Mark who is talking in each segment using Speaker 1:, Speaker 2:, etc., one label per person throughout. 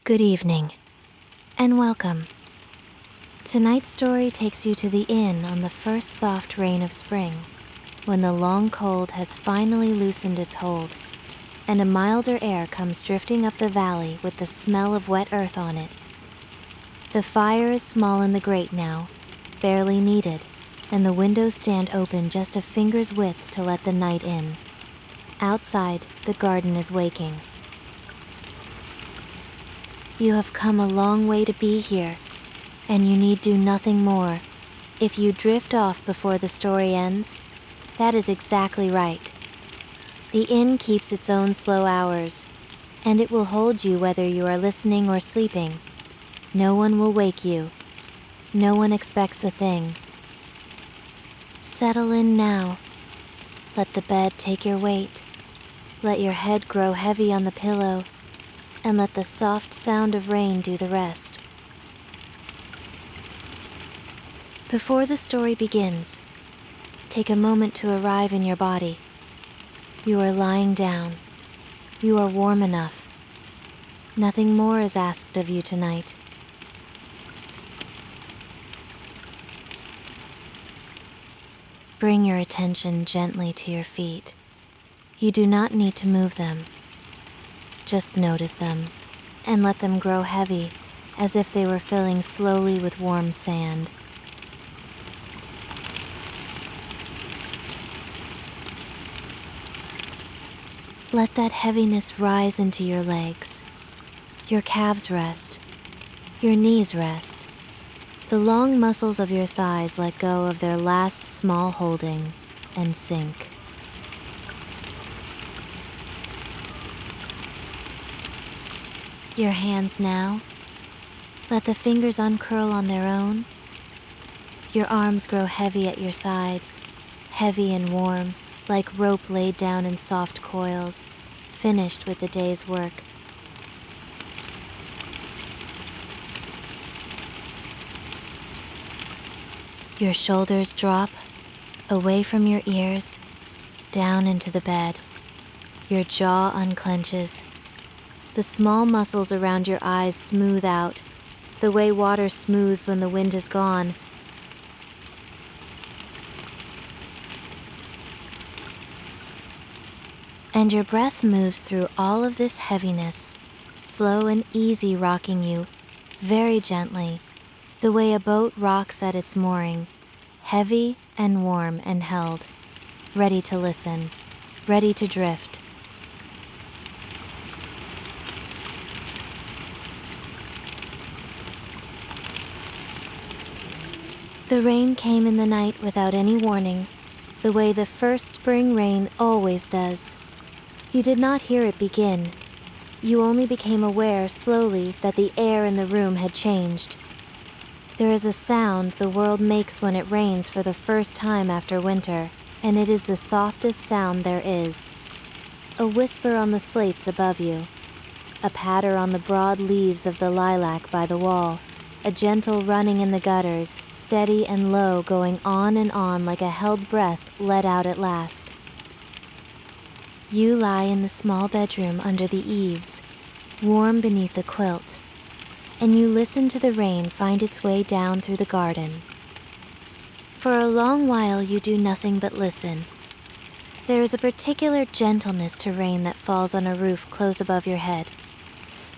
Speaker 1: Good evening, and welcome. Tonight's story takes you to the inn on the first soft rain of spring, when the long cold has finally loosened its hold, and a milder air comes drifting up the valley with the smell of wet earth on it. The fire is small in the grate now, barely needed, and the windows stand open just a finger's width to let the night in. Outside, the garden is waking. You have come a long way to be here, and you need do nothing more. If you drift off before the story ends, that is exactly right. The inn keeps its own slow hours, and it will hold you whether you are listening or sleeping. No one will wake you. No one expects a thing. Settle in now. Let the bed take your weight. Let your head grow heavy on the pillow, and let the soft sound of rain do the rest. Before the story begins, take a moment to arrive in your body. You are lying down. You are warm enough. Nothing more is asked of you tonight. Bring your attention gently to your feet. You do not need to move them. Just notice them, and let them grow heavy, as if they were filling slowly with warm sand. Let that heaviness rise into your legs. Your calves rest. Your knees rest. The long muscles of your thighs let go of their last small holding and sink. Your hands now, let the fingers uncurl on their own. Your arms grow heavy at your sides, heavy and warm, like rope laid down in soft coils, finished with the day's work. Your shoulders drop, away from your ears, down into the bed. Your jaw unclenches. The small muscles around your eyes smooth out, the way water smooths when the wind is gone. And your breath moves through all of this heaviness, slow and easy, rocking you, very gently, the way a boat rocks at its mooring, heavy and warm and held, ready to listen, ready to drift. The rain came in the night without any warning, the way the first spring rain always does. You did not hear it begin. You only became aware slowly that the air in the room had changed. There is a sound the world makes when it rains for the first time after winter, and it is the softest sound there is. A whisper on the slates above you, a patter on the broad leaves of the lilac by the wall, a gentle running in the gutters, steady and low, going on and on like a held breath let out at last. You lie in the small bedroom under the eaves, warm beneath a quilt, and you listen to the rain find its way down through the garden. For a long while you do nothing but listen. There is a particular gentleness to rain that falls on a roof close above your head,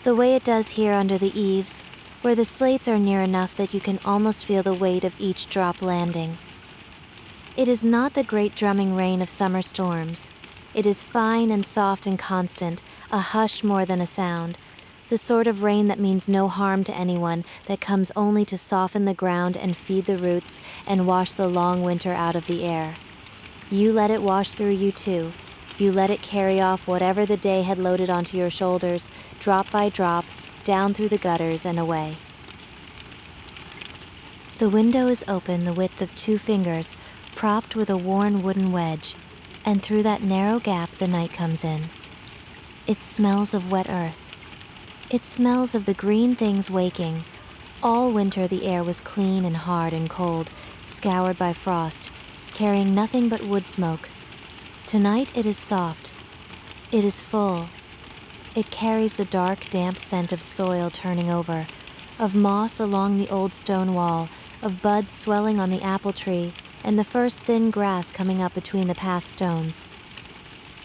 Speaker 1: the way it does here under the eaves, where the slates are near enough that you can almost feel the weight of each drop landing. It is not the great drumming rain of summer storms. It is fine and soft and constant, a hush more than a sound, the sort of rain that means no harm to anyone, that comes only to soften the ground and feed the roots and wash the long winter out of the air. You let it wash through you too. You let it carry off whatever the day had loaded onto your shoulders, drop by drop, down through the gutters and away. The window is open the width of 2 fingers, propped with a worn wooden wedge, and through that narrow gap the night comes in. It smells of wet earth. It smells of the green things waking. All winter the air was clean and hard and cold, scoured by frost, carrying nothing but wood smoke. Tonight it is soft. It is full. It carries the dark, damp scent of soil turning over, of moss along the old stone wall, of buds swelling on the apple tree, and the first thin grass coming up between the path stones.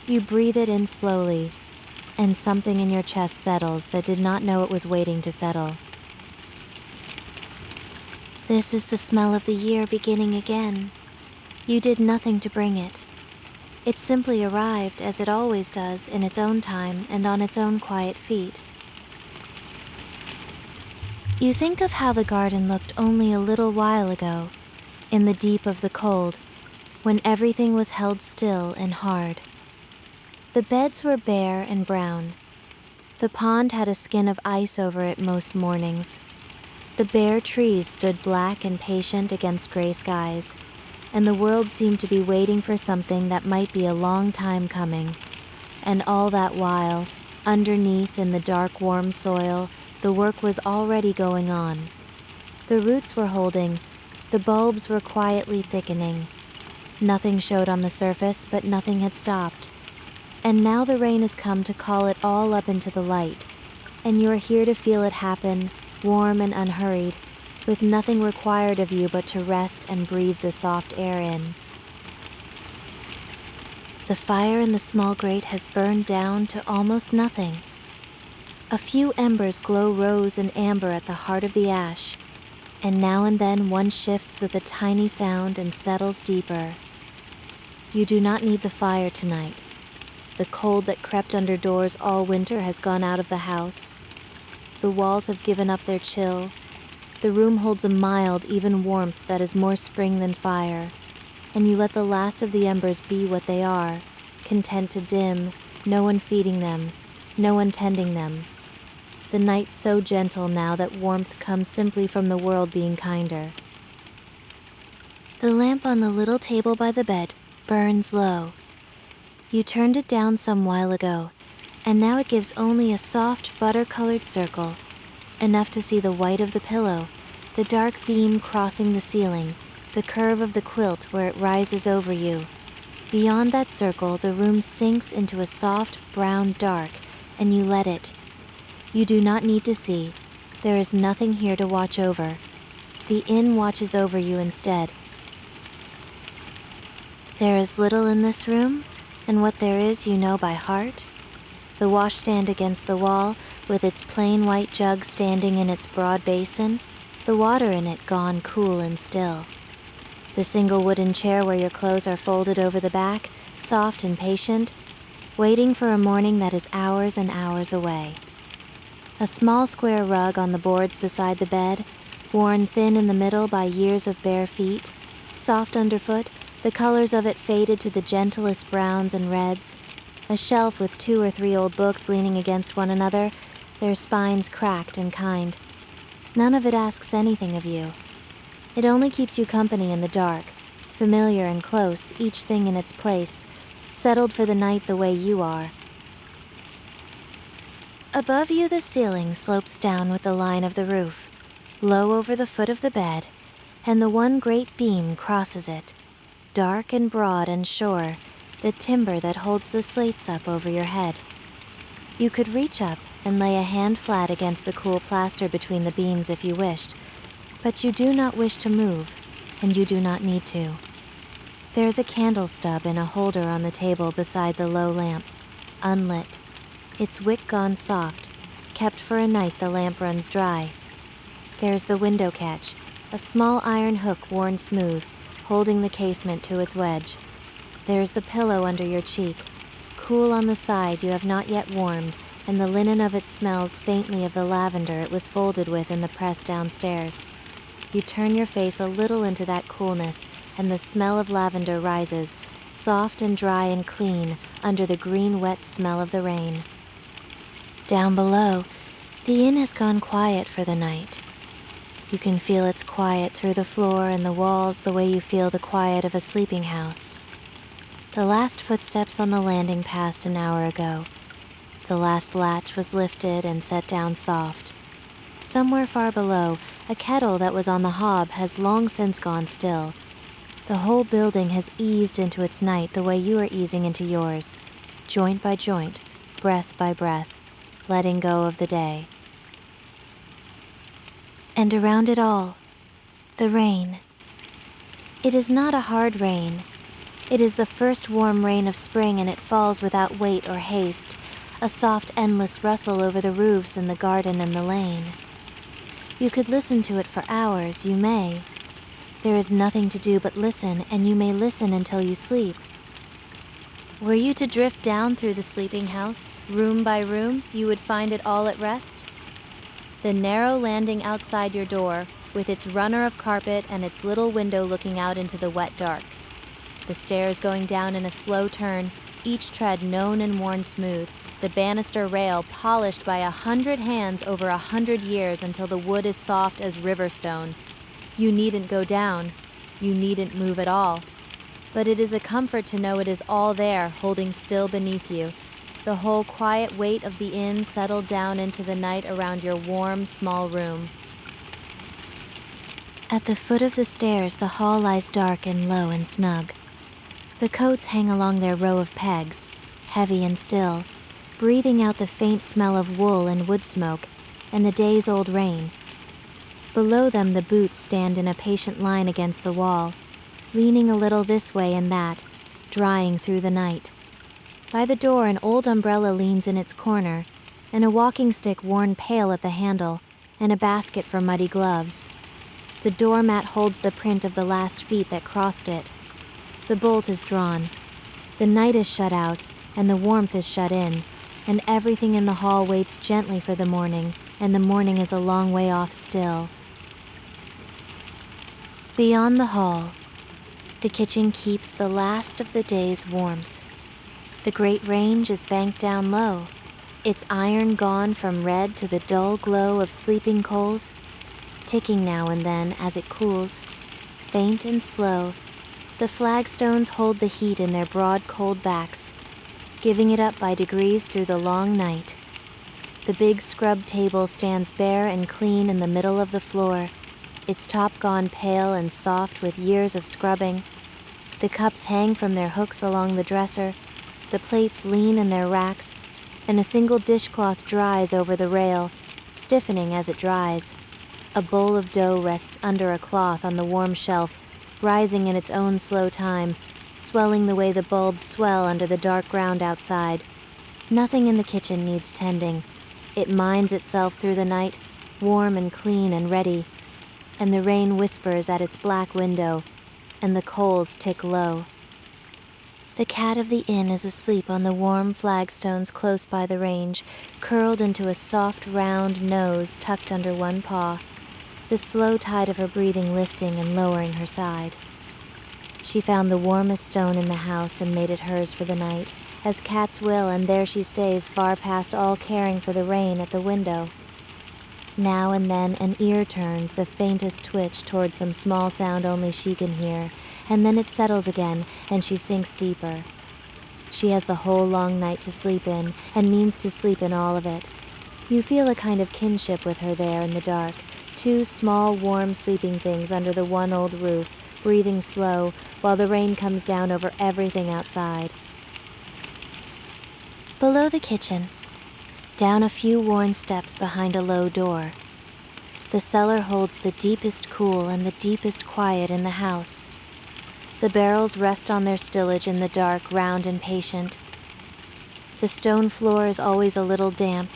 Speaker 1: You breathe it in slowly, and something in your chest settles that did not know it was waiting to settle. This is the smell of the year beginning again. You did nothing to bring it. It simply arrived, as it always does, in its own time and on its own quiet feet. You think of how the garden looked only a little while ago, in the deep of the cold, when everything was held still and hard. The beds were bare and brown. The pond had a skin of ice over it most mornings. The bare trees stood black and patient against gray skies, and the world seemed to be waiting for something that might be a long time coming. And all that while, underneath in the dark, warm soil, the work was already going on. The roots were holding, the bulbs were quietly thickening. Nothing showed on the surface, but nothing had stopped. And now the rain has come to call it all up into the light, and you are here to feel it happen, warm and unhurried, with nothing required of you but to rest and breathe the soft air in. The fire in the small grate has burned down to almost nothing. A few embers glow rose and amber at the heart of the ash, and now and then one shifts with a tiny sound and settles deeper. You do not need the fire tonight. The cold that crept under doors all winter has gone out of the house. The walls have given up their chill. The room holds a mild, even warmth that is more spring than fire, and you let the last of the embers be what they are, content to dim, no one feeding them, no one tending them. The night's so gentle now that warmth comes simply from the world being kinder. The lamp on the little table by the bed burns low. You turned it down some while ago, and now it gives only a soft, butter-colored circle, enough to see the white of the pillow, the dark beam crossing the ceiling, the curve of the quilt where it rises over you. Beyond that circle, the room sinks into a soft, brown dark, and you let it. You do not need to see. There is nothing here to watch over. The inn watches over you instead. There is little in this room, and what there is you know by heart. The washstand against the wall, with its plain white jug standing in its broad basin, the water in it gone cool and still. The single wooden chair where your clothes are folded over the back, soft and patient, waiting for a morning that is hours and hours away. A small square rug on the boards beside the bed, worn thin in the middle by years of bare feet, soft underfoot, the colors of it faded to the gentlest browns and reds. A shelf with 2 or 3 old books leaning against one another, their spines cracked and kind. None of it asks anything of you. It only keeps you company in the dark, familiar and close, each thing in its place, settled for the night the way you are. Above you the ceiling slopes down with the line of the roof, low over the foot of the bed, and the one great beam crosses it, dark and broad and sure, the timber that holds the slates up over your head. You could reach up and lay a hand flat against the cool plaster between the beams if you wished, but you do not wish to move, and you do not need to. There is a candle stub in a holder on the table beside the low lamp, unlit, its wick gone soft, kept for a night the lamp runs dry. There is the window catch, a small iron hook worn smooth, holding the casement to its wedge. There is the pillow under your cheek, cool on the side you have not yet warmed, and the linen of it smells faintly of the lavender it was folded with in the press downstairs. You turn your face a little into that coolness, and the smell of lavender rises, soft and dry and clean, under the green wet smell of the rain. Down below, the inn has gone quiet for the night. You can feel its quiet through the floor and the walls the way you feel the quiet of a sleeping house. The last footsteps on the landing passed an hour ago. The last latch was lifted and set down soft. Somewhere far below, a kettle that was on the hob has long since gone still. The whole building has eased into its night the way you are easing into yours, joint by joint, breath by breath, letting go of the day. And around it all, the rain. It is not a hard rain. It is the first warm rain of spring, and it falls without weight or haste, a soft, endless rustle over the roofs and the garden and the lane. You could listen to it for hours, you may. There is nothing to do but listen, and you may listen until you sleep. Were you to drift down through the sleeping house, room by room, you would find it all at rest. The narrow landing outside your door, with its runner of carpet and its little window looking out into the wet dark. The stairs going down in a slow turn, each tread known and worn smooth, the banister rail polished by 100 hands over 100 years until the wood is soft as river stone. You needn't go down. You needn't move at all. But it is a comfort to know it is all there, holding still beneath you. The whole quiet weight of the inn settled down into the night around your warm, small room. At the foot of the stairs, the hall lies dark and low and snug. The coats hang along their row of pegs, heavy and still, breathing out the faint smell of wool and wood smoke and the days-old rain. Below them, the boots stand in a patient line against the wall, leaning a little this way and that, drying through the night. By the door, an old umbrella leans in its corner, and a walking stick worn pale at the handle, and a basket for muddy gloves. The doormat holds the print of the last feet that crossed it. The bolt is drawn. The night is shut out, and the warmth is shut in, and everything in the hall waits gently for the morning, and the morning is a long way off still. Beyond the hall, the kitchen keeps the last of the day's warmth. The great range is banked down low, its iron gone from red to the dull glow of sleeping coals, ticking now and then as it cools, faint and slow. The flagstones hold the heat in their broad cold backs, giving it up by degrees through the long night. The big scrub table stands bare and clean in the middle of the floor, its top gone pale and soft with years of scrubbing. The cups hang from their hooks along the dresser, the plates lean in their racks, and a single dishcloth dries over the rail, stiffening as it dries. A bowl of dough rests under a cloth on the warm shelf, rising in its own slow time, swelling the way the bulbs swell under the dark ground outside. Nothing in the kitchen needs tending. It mines itself through the night, warm and clean and ready, and the rain whispers at its black window, and the coals tick low. The cat of the inn is asleep on the warm flagstones close by the range, curled into a soft, round nose tucked under one paw, the slow tide of her breathing lifting and lowering her side. She found the warmest stone in the house and made it hers for the night, as cats will, and there she stays far past all caring for the rain at the window. Now and then an ear turns the faintest twitch toward some small sound only she can hear, and then it settles again, and she sinks deeper. She has the whole long night to sleep in, and means to sleep in all of it. You feel a kind of kinship with her there in the dark, two small, warm sleeping things under the one old roof, breathing slow, while the rain comes down over everything outside. Below the kitchen, down a few worn steps behind a low door, the cellar holds the deepest cool and the deepest quiet in the house. The barrels rest on their stillage in the dark, round and patient. The stone floor is always a little damp,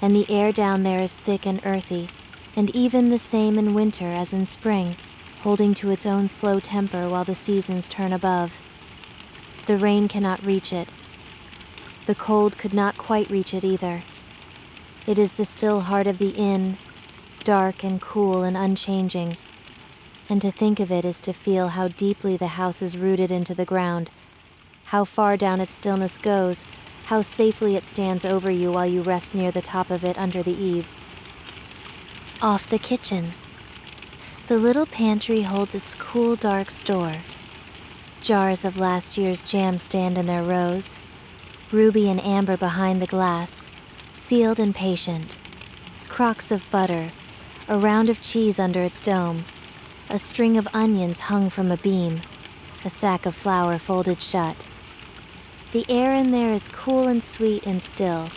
Speaker 1: and the air down there is thick and earthy, and even the same in winter as in spring, holding to its own slow temper while the seasons turn above. The rain cannot reach it. The cold could not quite reach it either. It is the still heart of the inn, dark and cool and unchanging, and to think of it is to feel how deeply the house is rooted into the ground, how far down its stillness goes, how safely it stands over you while you rest near the top of it under the eaves. Off the kitchen, the little pantry holds its cool, dark store. Jars of last year's jam stand in their rows, ruby and amber behind the glass, sealed and patient. Crocks of butter, a round of cheese under its dome, a string of onions hung from a beam, a sack of flour folded shut. The air in there is cool and sweet and still,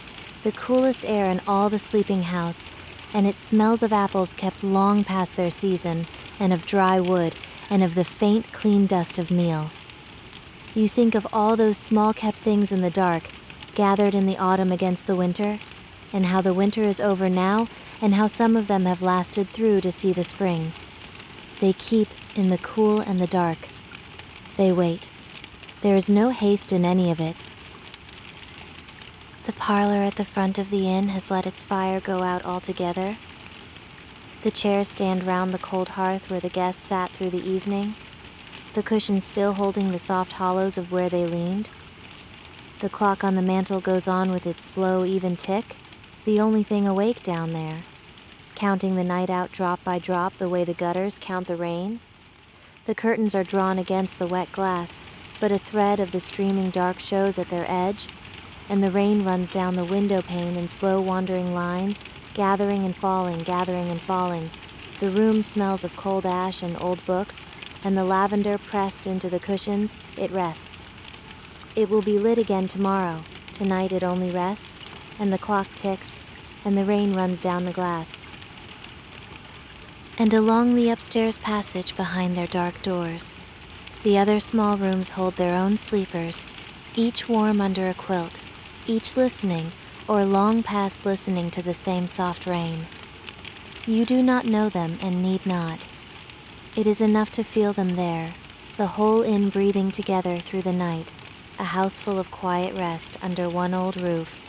Speaker 1: the coolest air in all the sleeping house, and it smells of apples kept long past their season, and of dry wood, and of the faint, clean dust of meal. You think of all those small-kept things in the dark, gathered in the autumn against the winter, and how the winter is over now, and how some of them have lasted through to see the spring. They keep in the cool and the dark. They wait. There is no haste in any of it. The parlor at the front of the inn has let its fire go out altogether. The chairs stand round the cold hearth where the guests sat through the evening, the cushions still holding the soft hollows of where they leaned. The clock on the mantel goes on with its slow, even tick, the only thing awake down there, counting the night out drop by drop the way the gutters count the rain. The curtains are drawn against the wet glass, but a thread of the streaming dark shows at their edge, and the rain runs down the window pane in slow wandering lines, gathering and falling, gathering and falling. The room smells of cold ash and old books, and the lavender pressed into the cushions. It rests. It will be lit again tomorrow. Tonight it only rests, and the clock ticks, and the rain runs down the glass. And along the upstairs passage behind their dark doors, the other small rooms hold their own sleepers, each warm under a quilt, each listening, or long past listening to the same soft rain. You do not know them and need not. It is enough to feel them there, the whole inn breathing together through the night, a house full of quiet rest under one old roof,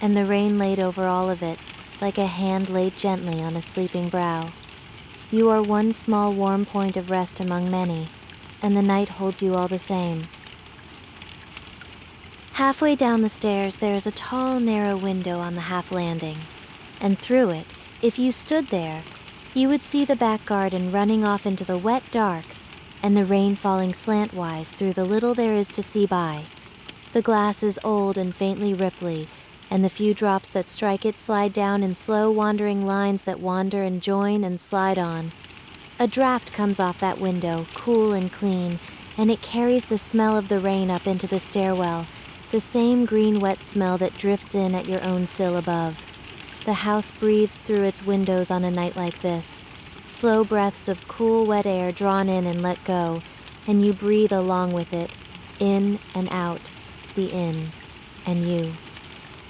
Speaker 1: and the rain laid over all of it, like a hand laid gently on a sleeping brow. You are one small warm point of rest among many, and the night holds you all the same. Halfway down the stairs there is a tall, narrow window on the half landing, and through it, if you stood there, you would see the back garden running off into the wet dark, and the rain falling slantwise through the little there is to see by. The glass is old and faintly ripply, and the few drops that strike it slide down in slow wandering lines that wander and join and slide on. A draught comes off that window, cool and clean, and it carries the smell of the rain up into the stairwell, the same green wet smell that drifts in at your own sill above. The house breathes through its windows on a night like this, slow breaths of cool wet air drawn in and let go, and you breathe along with it, in and out, the inn, and you.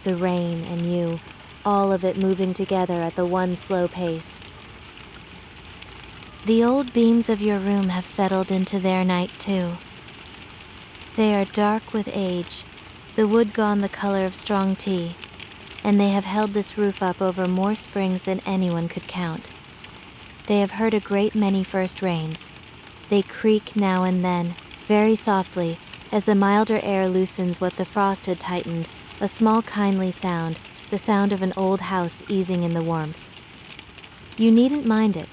Speaker 1: The rain and you, all of it moving together at the one slow pace. The old beams of your room have settled into their night too. They are dark with age, the wood gone the color of strong tea, and they have held this roof up over more springs than anyone could count. They have heard a great many first rains. They creak now and then, very softly, as the milder air loosens what the frost had tightened, a small kindly sound, the sound of an old house easing in the warmth. You needn't mind it.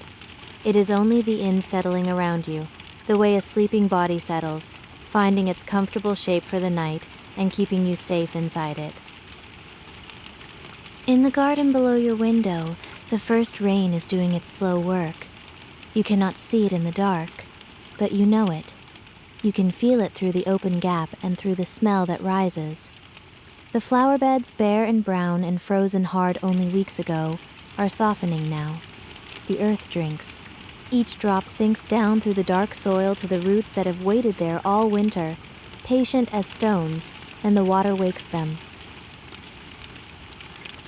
Speaker 1: It is only the inn settling around you, the way a sleeping body settles, finding its comfortable shape for the night and keeping you safe inside it. In the garden below your window, the first rain is doing its slow work. You cannot see it in the dark, but you know it. You can feel it through the open gap and through the smell that rises. The flower beds, bare and brown and frozen hard only weeks ago, are softening now. The earth drinks. Each drop sinks down through the dark soil to the roots that have waited there all winter, patient as stones, and the water wakes them.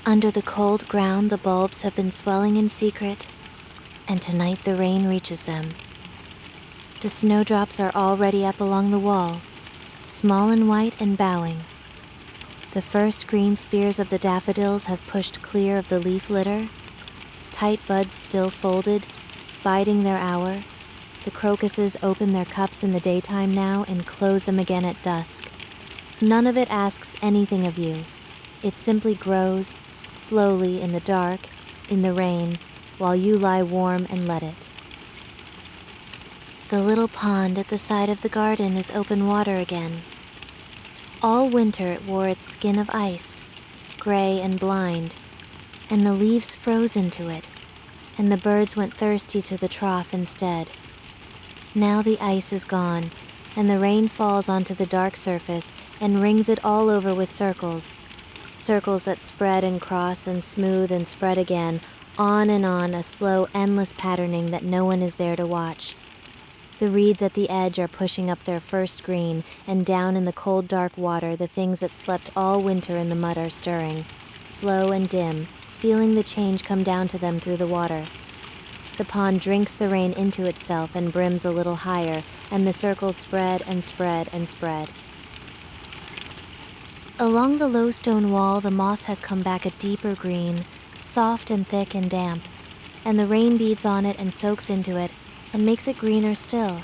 Speaker 1: Under the cold ground, the bulbs have been swelling in secret, and tonight the rain reaches them. The snowdrops are already up along the wall, small and white and bowing. The first green spears of the daffodils have pushed clear of the leaf litter, tight buds still folded, biding their hour. The crocuses open their cups in the daytime now and close them again at dusk. None of it asks anything of you. It simply grows, slowly in the dark, in the rain, while you lie warm and let it. The little pond at the side of the garden is open water again. All winter it wore its skin of ice, gray and blind, and the leaves froze into it, and the birds went thirsty to the trough instead. Now the ice is gone, and the rain falls onto the dark surface and rings it all over with circles circles that spread and cross and smooth and spread again, on and on, a slow, endless patterning that no one is there to watch. The reeds at the edge are pushing up their first green, and down in the cold, dark water, the things that slept all winter in the mud are stirring, slow and dim, feeling the change come down to them through the water. The pond drinks the rain into itself and brims a little higher, and the circles spread and spread and spread. Along the low stone wall, the moss has come back a deeper green, soft and thick and damp, and the rain beads on it and soaks into it and makes it greener still.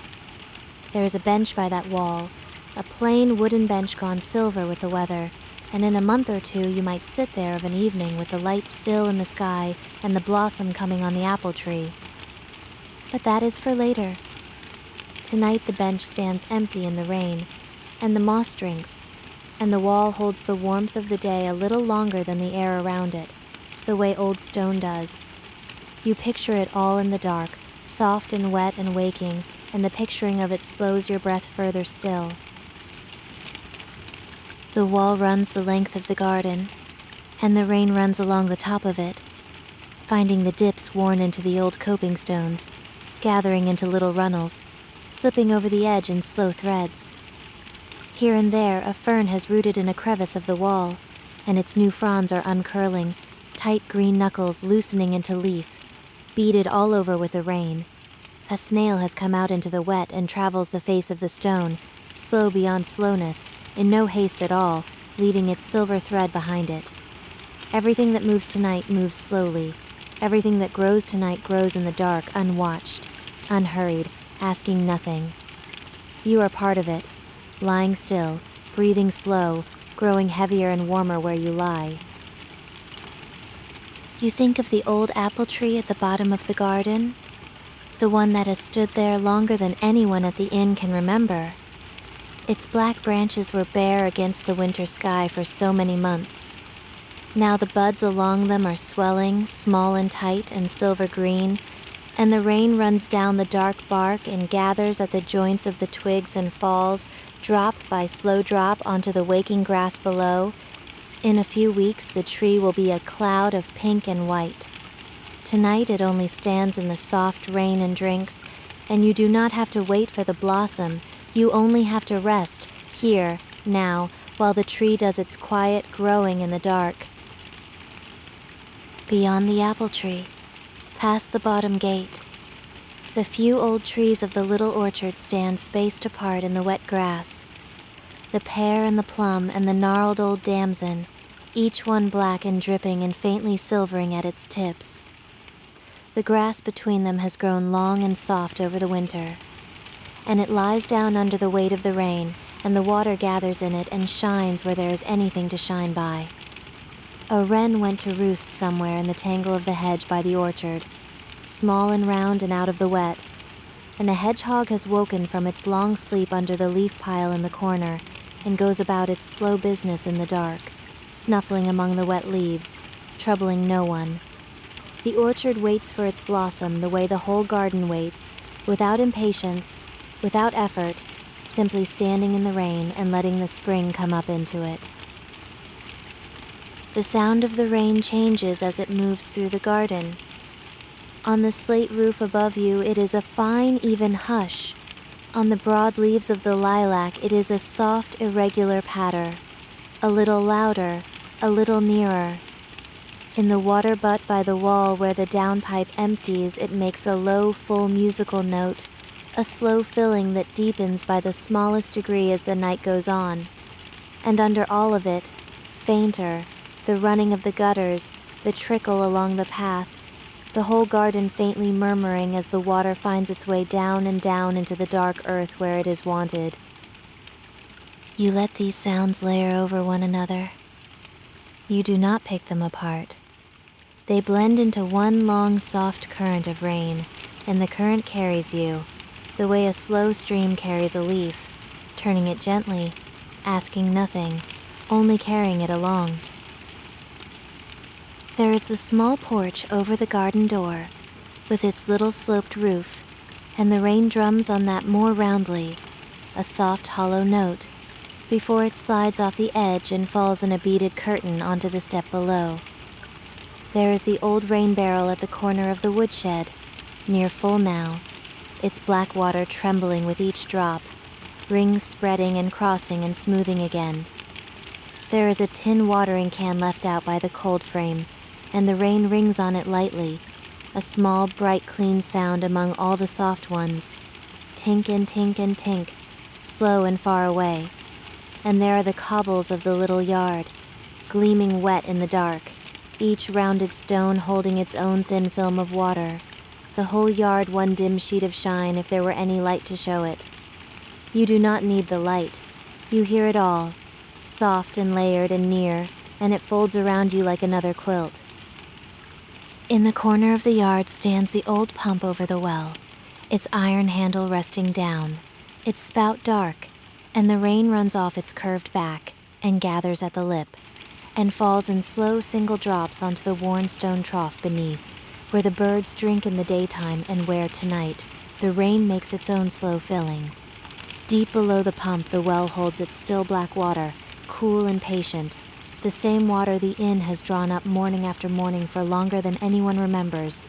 Speaker 1: There is a bench by that wall, a plain wooden bench gone silver with the weather, and in a month or two you might sit there of an evening with the light still in the sky and the blossom coming on the apple tree. But that is for later. Tonight the bench stands empty in the rain, and the moss drinks, and the wall holds the warmth of the day a little longer than the air around it, the way old stone does. You picture it all in the dark, soft and wet and waking, and the picturing of it slows your breath further still. The wall runs the length of the garden, and the rain runs along the top of it, finding the dips worn into the old coping stones, gathering into little runnels, slipping over the edge in slow threads. Here and there a fern has rooted in a crevice of the wall, and its new fronds are uncurling, tight green knuckles loosening into leaf, beaded all over with the rain. A snail has come out into the wet and travels the face of the stone, slow beyond slowness, in no haste at all, leaving its silver thread behind it. Everything that moves tonight moves slowly. Everything that grows tonight grows in the dark, unwatched, unhurried, asking nothing. You are part of it, lying still, breathing slow, growing heavier and warmer where you lie. You think of the old apple tree at the bottom of the garden, the one that has stood there longer than anyone at the inn can remember. Its black branches were bare against the winter sky for so many months. Now the buds along them are swelling, small and tight and silver green, and the rain runs down the dark bark and gathers at the joints of the twigs and falls, drop by slow drop onto the waking grass below. In a few weeks, the tree will be a cloud of pink and white. Tonight it only stands in the soft rain and drinks, and you do not have to wait for the blossom. You only have to rest, here, now, while the tree does its quiet growing in the dark. Beyond the apple tree, past the bottom gate, the few old trees of the little orchard stand spaced apart in the wet grass. The pear and the plum and the gnarled old damson, each one black and dripping and faintly silvering at its tips. The grass between them has grown long and soft over the winter, and it lies down under the weight of the rain, and the water gathers in it and shines where there is anything to shine by. A wren went to roost somewhere in the tangle of the hedge by the orchard, small and round and out of the wet, and a hedgehog has woken from its long sleep under the leaf pile in the corner and goes about its slow business in the dark, snuffling among the wet leaves, troubling no one. The orchard waits for its blossom the way the whole garden waits, without impatience, without effort, simply standing in the rain and letting the spring come up into it. The sound of the rain changes as it moves through the garden. On the slate roof above you, it is a fine, even hush. On the broad leaves of the lilac, it is a soft, irregular patter, a little louder, a little nearer. In the water butt by the wall where the downpipe empties, it makes a low, full musical note, a slow filling that deepens by the smallest degree as the night goes on. And under all of it, fainter, the running of the gutters, the trickle along the path, the whole garden faintly murmuring as the water finds its way down and down into the dark earth where it is wanted. You let these sounds layer over one another. You do not pick them apart. They blend into one long, soft current of rain, and the current carries you, the way a slow stream carries a leaf, turning it gently, asking nothing, only carrying it along. There is the small porch over the garden door, with its little sloped roof, and the rain drums on that more roundly, a soft hollow note, before it slides off the edge and falls in a beaded curtain onto the step below. There is the old rain barrel at the corner of the woodshed, near full now, its black water trembling with each drop, rings spreading and crossing and smoothing again. There is a tin watering can left out by the cold frame, and the rain rings on it lightly, a small, bright, clean sound among all the soft ones, tink and tink and tink, slow and far away. And there are the cobbles of the little yard, gleaming wet in the dark, each rounded stone holding its own thin film of water, the whole yard one dim sheet of shine if there were any light to show it. You do not need the light. You hear it all, soft and layered and near, and it folds around you like another quilt. In the corner of the yard stands the old pump over the well, its iron handle resting down, its spout dark, and the rain runs off its curved back and gathers at the lip, and falls in slow single drops onto the worn stone trough beneath, where the birds drink in the daytime and where tonight the rain makes its own slow filling. Deep below the pump, the well holds its still black water, cool and patient, the same water the inn has drawn up morning after morning for longer than anyone remembers.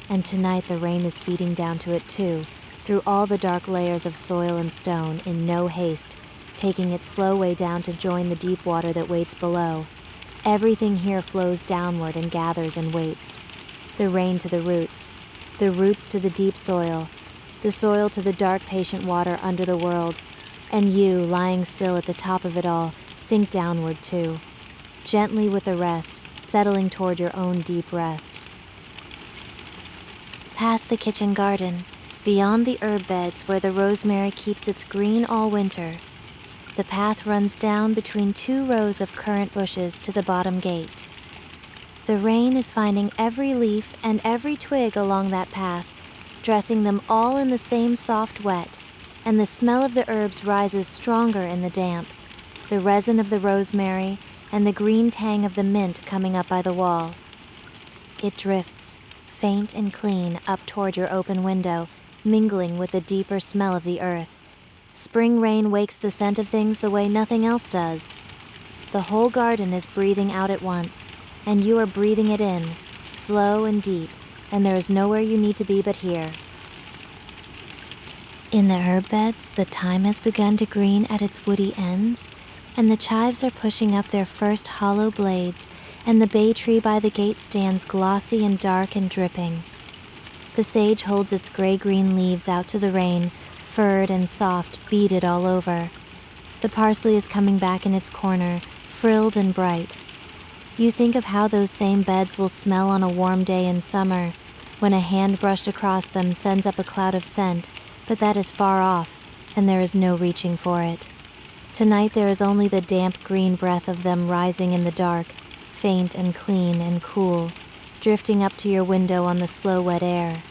Speaker 1: And tonight the rain is feeding down to it too, through all the dark layers of soil and stone, in no haste, taking its slow way down to join the deep water that waits below. Everything here flows downward and gathers and waits. The rain to the roots to the deep soil, the soil to the dark, patient water under the world, and you, lying still at the top of it all, sink downward too, gently with the rest, settling toward your own deep rest. Past the kitchen garden, beyond the herb beds where the rosemary keeps its green all winter, the path runs down between 2 rows of currant bushes to the bottom gate. The rain is finding every leaf and every twig along that path, dressing them all in the same soft wet, and the smell of the herbs rises stronger in the damp, the resin of the rosemary and the green tang of the mint coming up by the wall. It drifts, faint and clean, up toward your open window, mingling with the deeper smell of the earth. Spring rain wakes the scent of things the way nothing else does. The whole garden is breathing out at once, and you are breathing it in, slow and deep, and there is nowhere you need to be but here. In the herb beds, the thyme has begun to green at its woody ends, and the chives are pushing up their first hollow blades, and the bay tree by the gate stands glossy and dark and dripping. The sage holds its gray-green leaves out to the rain, furred and soft, beaded all over. The parsley is coming back in its corner, frilled and bright. You think of how those same beds will smell on a warm day in summer, when a hand brushed across them sends up a cloud of scent, but that is far off, and there is no reaching for it. Tonight there is only the damp green breath of them rising in the dark, faint and clean and cool, drifting up to your window on the slow wet air.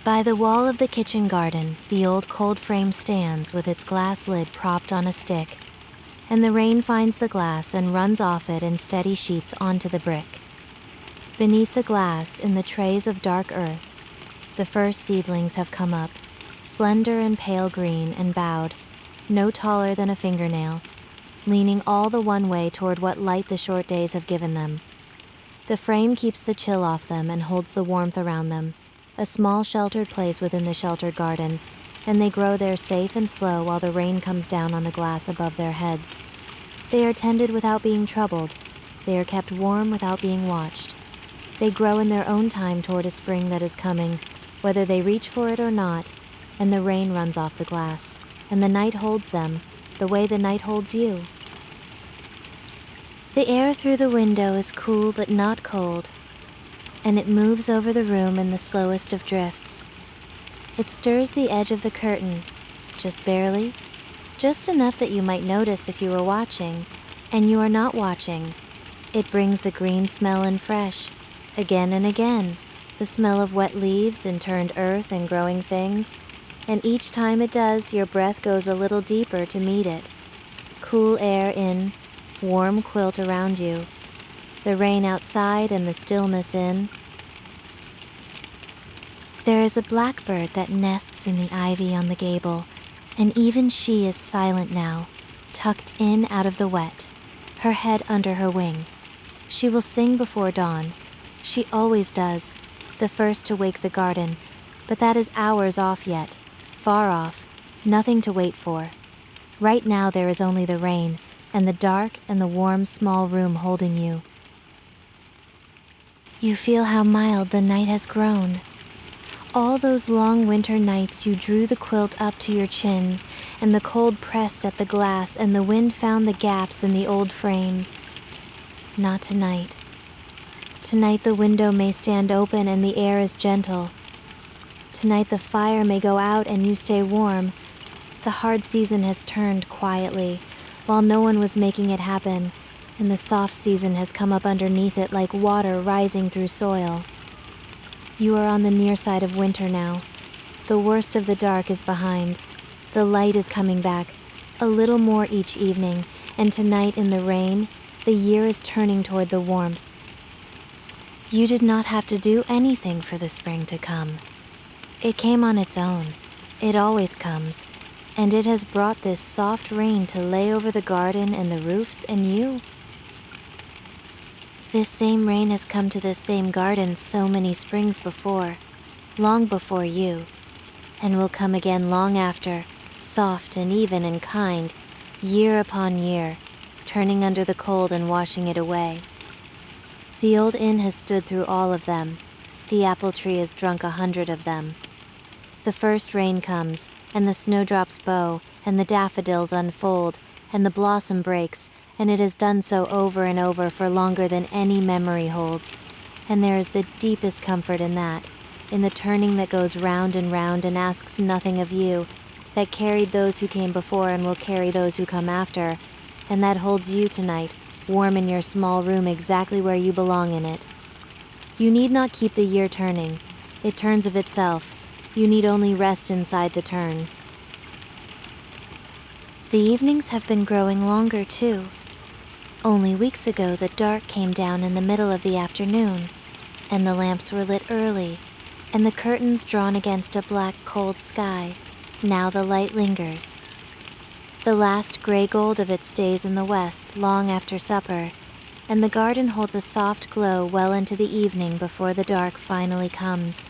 Speaker 1: By the wall of the kitchen garden, the old cold frame stands with its glass lid propped on a stick, and the rain finds the glass and runs off it in steady sheets onto the brick. Beneath the glass, in the trays of dark earth, the first seedlings have come up, slender and pale green and bowed, no taller than a fingernail, leaning all the one way toward what light the short days have given them. The frame keeps the chill off them and holds the warmth around them, a small sheltered place within the sheltered garden, and they grow there safe and slow while the rain comes down on the glass above their heads. They are tended without being troubled. They are kept warm without being watched. They grow in their own time toward a spring that is coming, whether they reach for it or not, and the rain runs off the glass, and the night holds them, the way the night holds you. The air through the window is cool but not cold, and it moves over the room in the slowest of drifts. It stirs the edge of the curtain, just barely, just enough that you might notice if you were watching, and you are not watching. It brings the green smell in fresh, again and again, the smell of wet leaves and turned earth and growing things, and each time it does, your breath goes a little deeper to meet it. Cool air in, warm quilt around you, the rain outside and the stillness in. There is a blackbird that nests in the ivy on the gable, and even she is silent now, tucked in out of the wet, her head under her wing. She will sing before dawn. She always does, the first to wake the garden, but that is hours off yet, far off, nothing to wait for. Right now there is only the rain, and the dark and the warm small room holding you. You feel how mild the night has grown. All those long winter nights you drew the quilt up to your chin, and the cold pressed at the glass, and the wind found the gaps in the old frames. Not tonight. Tonight the window may stand open and the air is gentle. Tonight the fire may go out and you stay warm. The hard season has turned quietly, while no one was making it happen, and the soft season has come up underneath it like water rising through soil. You are on the near side of winter now. The worst of the dark is behind. The light is coming back, a little more each evening, and tonight in the rain, the year is turning toward the warmth. You did not have to do anything for the spring to come. It came on its own. It always comes, and it has brought this soft rain to lay over the garden and the roofs and you. This same rain has come to this same garden so many springs before, long before you, and will come again long after, soft and even and kind, year upon year, turning under the cold and washing it away. The old inn has stood through all of them. The apple tree has drunk 100 of them. The first rain comes, and the snowdrops bow, and the daffodils unfold, and the blossom breaks, and it has done so over and over for longer than any memory holds. And there is the deepest comfort in that, in the turning that goes round and asks nothing of you, that carried those who came before and will carry those who come after, and that holds you tonight, warm in your small room exactly where you belong in it. You need not keep the year turning. It turns of itself. You need only rest inside the turn. The evenings have been growing longer too. Only weeks ago the dark came down in the middle of the afternoon, and the lamps were lit early, and the curtains drawn against a black, cold sky. Now the light lingers. The last gray gold of it stays in the west long after supper, and the garden holds a soft glow well into the evening before the dark finally comes.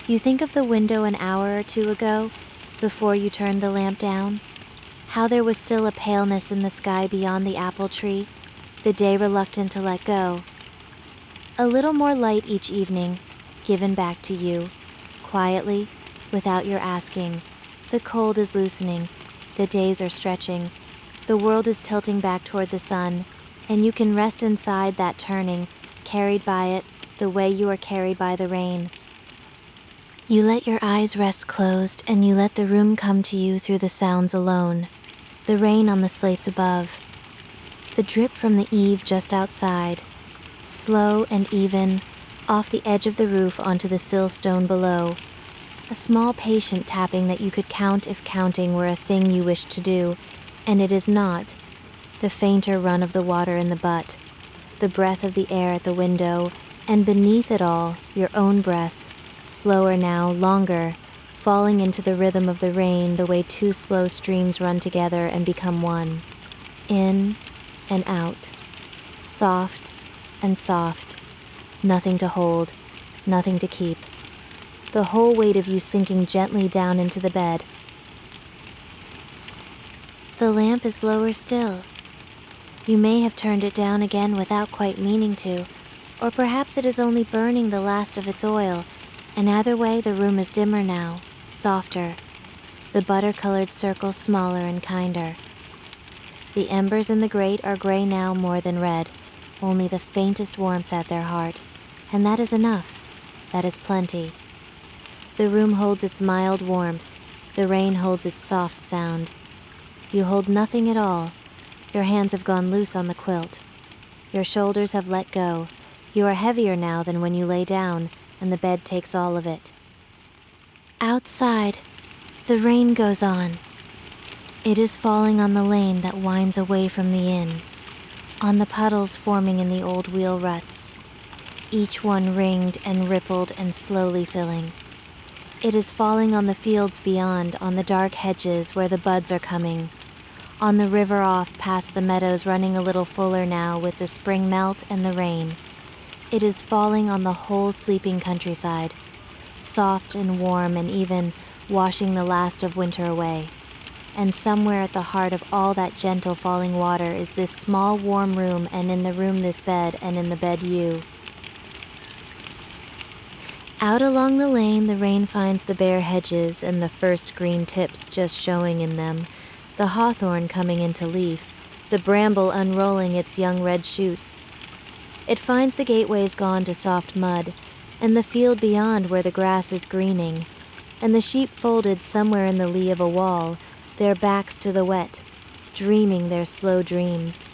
Speaker 1: You think of the window an hour or two ago, before you turned the lamp down, how there was still a paleness in the sky beyond the apple tree, the day reluctant to let go. A little more light each evening, given back to you, quietly, without your asking. The cold is loosening, the days are stretching, the world is tilting back toward the sun, and you can rest inside that turning, carried by it, the way you are carried by the rain. You let your eyes rest closed, and you let the room come to you through the sounds alone. The rain on the slates above, the drip from the eave just outside, slow and even, off the edge of the roof onto the sill stone below. A small patient tapping that you could count if counting were a thing you wished to do, and it is not. The fainter run of the water in the butt, the breath of the air at the window, and beneath it all, your own breath, slower now, longer, falling into the rhythm of the rain the way two slow streams run together and become one. In and out. Soft and soft. Nothing to hold, nothing to keep. The whole weight of you sinking gently down into the bed. The lamp is lower still. You may have turned it down again without quite meaning to, or perhaps it is only burning the last of its oil, and either way the room is dimmer now, softer, the butter-colored circle smaller and kinder. The embers in the grate are gray now more than red, only the faintest warmth at their heart, and that is enough, that is plenty. The room holds its mild warmth, the rain holds its soft sound. You hold nothing at all. Your hands have gone loose on the quilt. Your shoulders have let go. You are heavier now than when you lay down, and the bed takes all of it. Outside, the rain goes on. It is falling on the lane that winds away from the inn, on the puddles forming in the old wheel ruts, each one ringed and rippled and slowly filling. It is falling on the fields beyond, on the dark hedges where the buds are coming, on the river off past the meadows running a little fuller now with the spring melt and the rain. It is falling on the whole sleeping countryside, soft and warm and even washing the last of winter away. And somewhere at the heart of all that gentle falling water is this small warm room, and in the room this bed, and in the bed you. Out along the lane the rain finds the bare hedges and the first green tips just showing in them, the hawthorn coming into leaf, the bramble unrolling its young red shoots. It finds the gateways gone to soft mud, and the field beyond where the grass is greening, and the sheep folded somewhere in the lee of a wall, their backs to the wet, dreaming their slow dreams.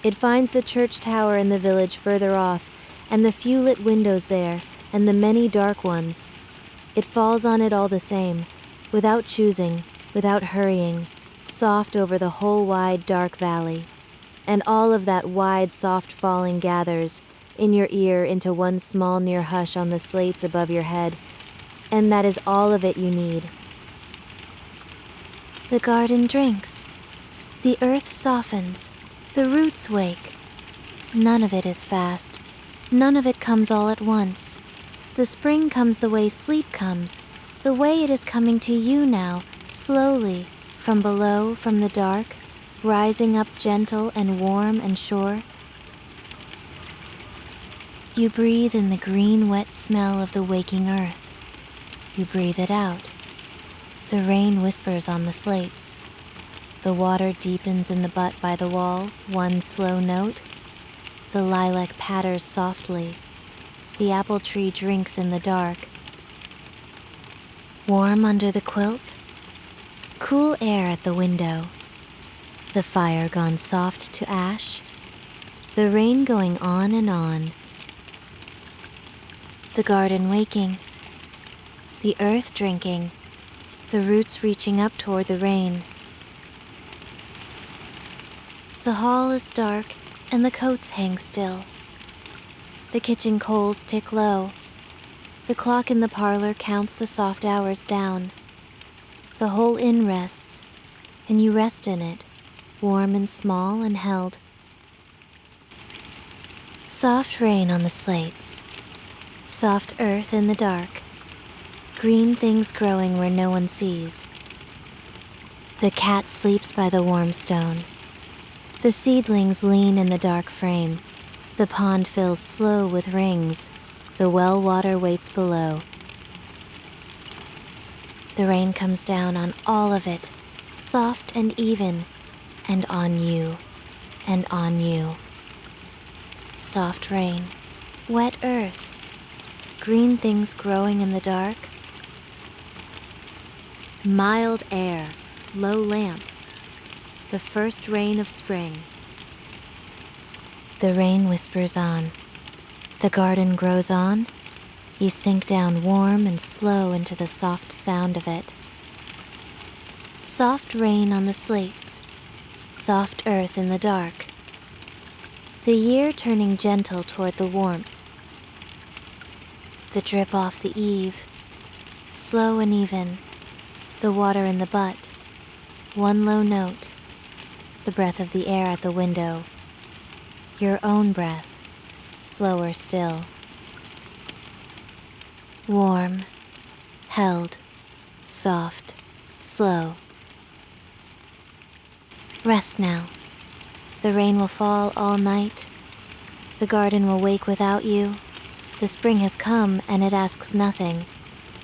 Speaker 1: It finds the church tower in the village further off, and the few lit windows there, and the many dark ones. It falls on it all the same, without choosing, without hurrying, soft over the whole wide dark valley. And all of that wide soft falling gathers in your ear into one small near hush on the slates above your head, and that is all of it you need. The garden drinks. The earth softens. The roots wake. None of it is fast. None of it comes all at once. The spring comes the way sleep comes, the way it is coming to you now, slowly, from below, from the dark, rising up gentle and warm and sure. You breathe in the green, wet smell of the waking earth. You breathe it out. The rain whispers on the slates. The water deepens in the butt by the wall, one slow note. The lilac patters softly. The apple tree drinks in the dark. Warm under the quilt. Cool air at the window. The fire gone soft to ash. The rain going on and on. The garden waking. The earth drinking. The roots reaching up toward the rain. The hall is dark and the coats hang still. The kitchen coals tick low. The clock in the parlor counts the soft hours down. The whole inn rests, and you rest in it, warm and small and held. Soft rain on the slates. Soft earth in the dark. Green things growing where no one sees. The cat sleeps by the warm stone. The seedlings lean in the dark frame. The pond fills slow with rings. The well water waits below. The rain comes down on all of it, soft and even, and on you, and on you. Soft rain, wet earth, green things growing in the dark. Mild air, low lamp, the first rain of spring. The rain whispers on. The garden grows on. You sink down warm and slow into the soft sound of it. Soft rain on the slates. Soft earth in the dark. The year turning gentle toward the warmth. The drip off the eave. Slow and even. The water in the butt. One low note. The breath of the air at the window. Your own breath, slower still. Warm, held, soft, slow. Rest now. The rain will fall all night. The garden will wake without you. The spring has come and it asks nothing,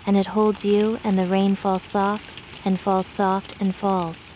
Speaker 1: and it holds you, and the rain falls soft and falls soft and falls.